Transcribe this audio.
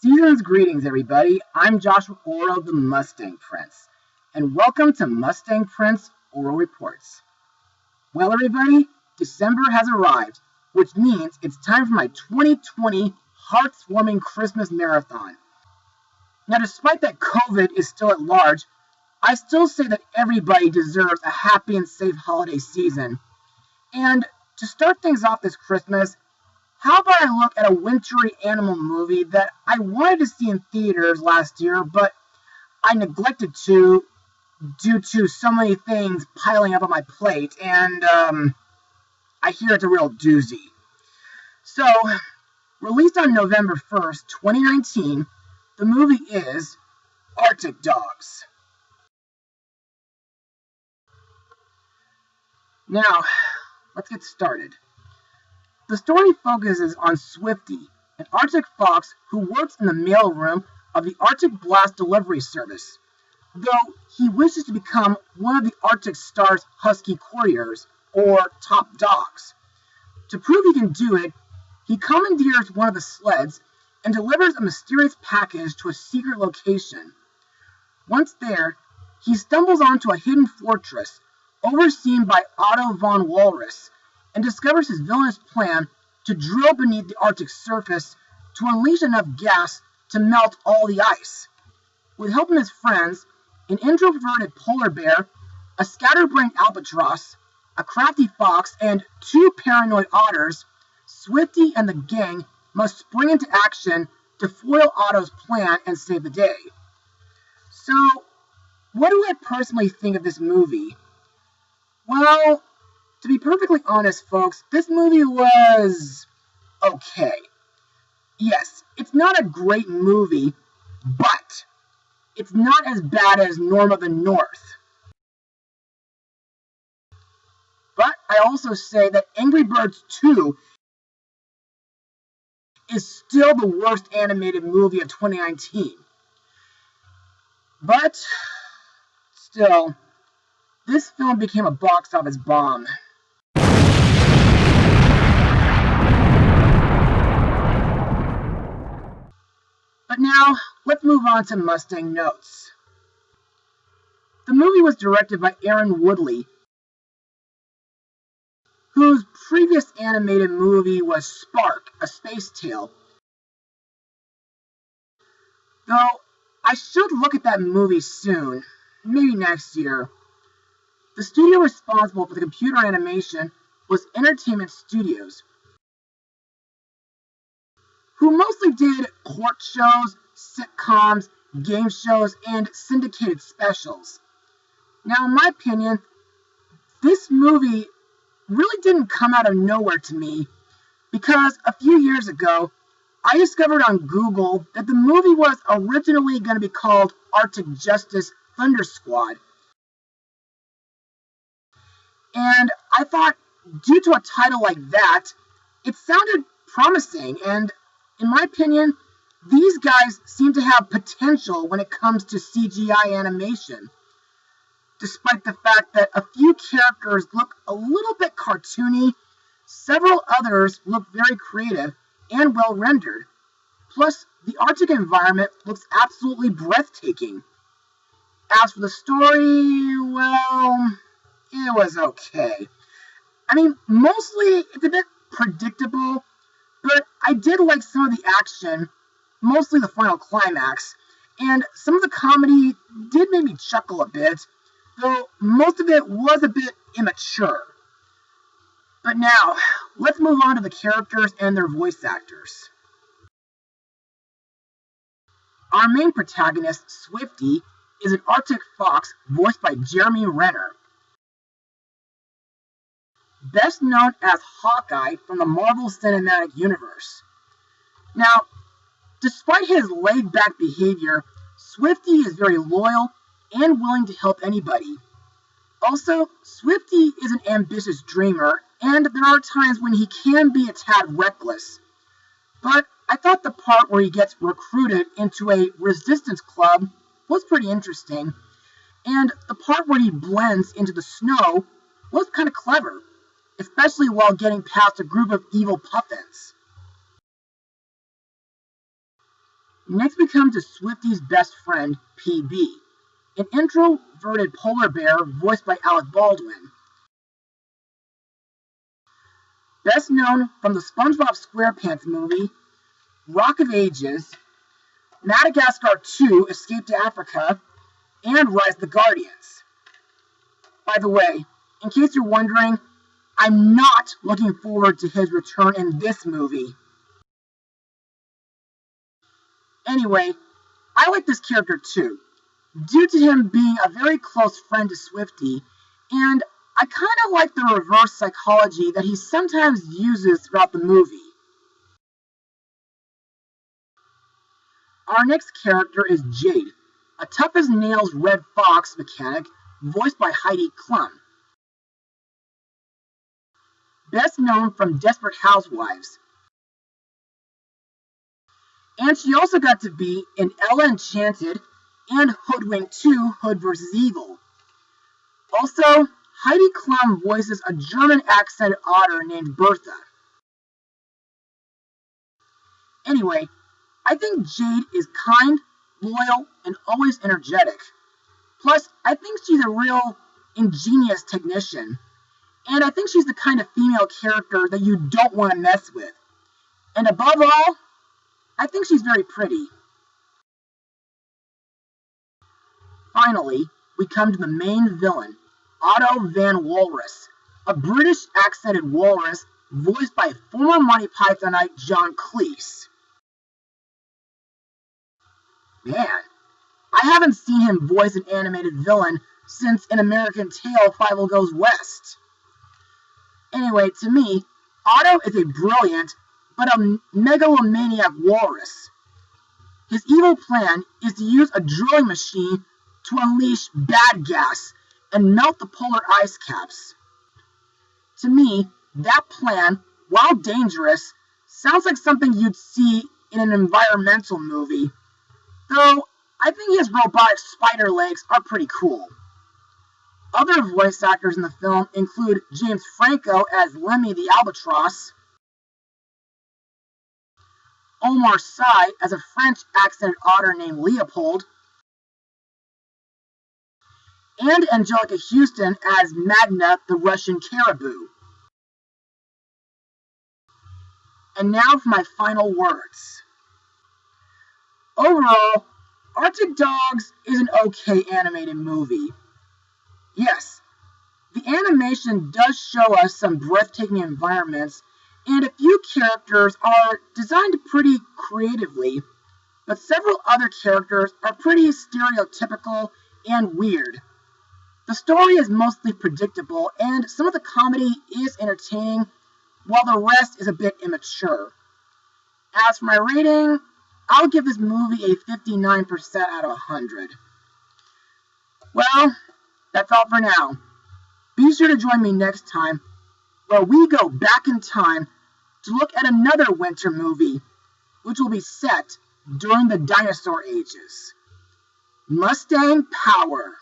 Season's greetings, everybody. I'm Joshua Orro, the Mustang Prince, and welcome to Mustang Prince Orro Reports. Well, everybody, December has arrived, which means it's time for my 2020 heartwarming Christmas marathon. Now, despite that COVID is still at large, I still say that everybody deserves a happy and safe holiday season. And to start things off this Christmas, how about I look at a wintry animal movie that I wanted to see in theaters last year, but I neglected to due to so many things piling up on my plate, and I hear it's a real doozy. So, released on November 1st, 2019, the movie is Arctic Dogs. Now, let's get started. The story focuses on Swifty, an Arctic fox who works in the mailroom of the Arctic Blast delivery service, though he wishes to become one of the Arctic Star's husky couriers, or top dogs. To prove he can do it, he commandeers one of the sleds and delivers a mysterious package to a secret location. Once there, he stumbles onto a hidden fortress overseen by Otto von Walrus, and discovers his villainous plan to drill beneath the Arctic surface to unleash enough gas to melt all the ice. With help from his friends, an introverted polar bear, a scatterbrained albatross, a crafty fox, and 2 paranoid otters, Swifty and the gang must spring into action to foil Otto's plan and save the day. So, what do I personally think of this movie? Well, to be perfectly honest, folks, this movie was okay. Yes, it's not a great movie, but it's not as bad as Norm of the North. But I also say that Angry Birds 2 is still the worst animated movie of 2019. But still, this film became a box office bomb. But now, let's move on to Mustang notes. The movie was directed by Aaron Woodley, whose previous animated movie was Spark, A Space Tale. Though, I should look at that movie soon, maybe next year. The studio responsible for the computer animation was Entertainment Studios, who mostly did court shows, sitcoms, game shows, and syndicated specials. Now, in my opinion, this movie really didn't come out of nowhere to me, because a few years ago, I discovered on Google that the movie was originally going to be called Arctic Justice Thunder Squad. And I thought, due to a title like that, it sounded promising, and in my opinion, these guys seem to have potential when it comes to CGI animation. Despite the fact that a few characters look a little bit cartoony, several others look very creative and well rendered. Plus, the Arctic environment looks absolutely breathtaking. As for the story, well, it was okay. I mean, mostly it's a bit predictable, but I did like some of the action, mostly the final climax, and some of the comedy did make me chuckle a bit, though most of it was a bit immature. But now, let's move on to the characters and their voice actors. Our main protagonist, Swifty, is an Arctic fox voiced by Jeremy Renner, best known as Hawkeye from the Marvel Cinematic Universe. Now, despite his laid-back behavior, Swifty is very loyal and willing to help anybody. Also, Swifty is an ambitious dreamer, and there are times when he can be a tad reckless. But I thought the part where he gets recruited into a resistance club was pretty interesting, and the part where he blends into the snow was kind of clever, especially while getting past a group of evil puffins. Next we come to Swifty's best friend, PB, an introverted polar bear voiced by Alec Baldwin. Best known from the SpongeBob SquarePants movie, Rock of Ages, Madagascar 2, Escape to Africa, and Rise of the Guardians. By the way, in case you're wondering, I'm not looking forward to his return in this movie. Anyway, I like this character too, due to him being a very close friend to Swifty, and I kind of like the reverse psychology that he sometimes uses throughout the movie. Our next character is Jade, a tough-as-nails red fox mechanic voiced by Heidi Klum. Best known from Desperate Housewives. And she also got to be in Ella Enchanted and Hoodwink 2, Hood vs. Evil. Also, Heidi Klum voices a German-accented otter named Bertha. Anyway, I think Jade is kind, loyal, and always energetic. Plus, I think she's a real ingenious technician. And I think she's the kind of female character that you don't want to mess with. And above all, I think she's very pretty. Finally, we come to the main villain, Otto van Walrus, a British-accented walrus voiced by former Monty Pythonite John Cleese. Man, I haven't seen him voice an animated villain since An American Tail 5 Goes West. Anyway, to me, Otto is a brilliant but a megalomaniac walrus. His evil plan is to use a drilling machine to unleash bad gas and melt the polar ice caps. To me, that plan, while dangerous, sounds like something you'd see in an environmental movie, though I think his robotic spider legs are pretty cool. Other voice actors in the film include James Franco as Lemmy the Albatross, Omar Sy as a French-accented otter named Leopold, and Angelica Houston as Magna the Russian caribou. And now for my final words. Overall, Arctic Dogs is an okay animated movie. Yes, the animation does show us some breathtaking environments, and a few characters are designed pretty creatively, but several other characters are pretty stereotypical and weird. The story is mostly predictable, and some of the comedy is entertaining, while the rest is a bit immature. As for my rating, I'll give this movie a 59% out of 100. Well, that's all for now. Be sure to join me next time, where we go back in time to look at another winter movie, which will be set during the dinosaur ages. Mustang Power!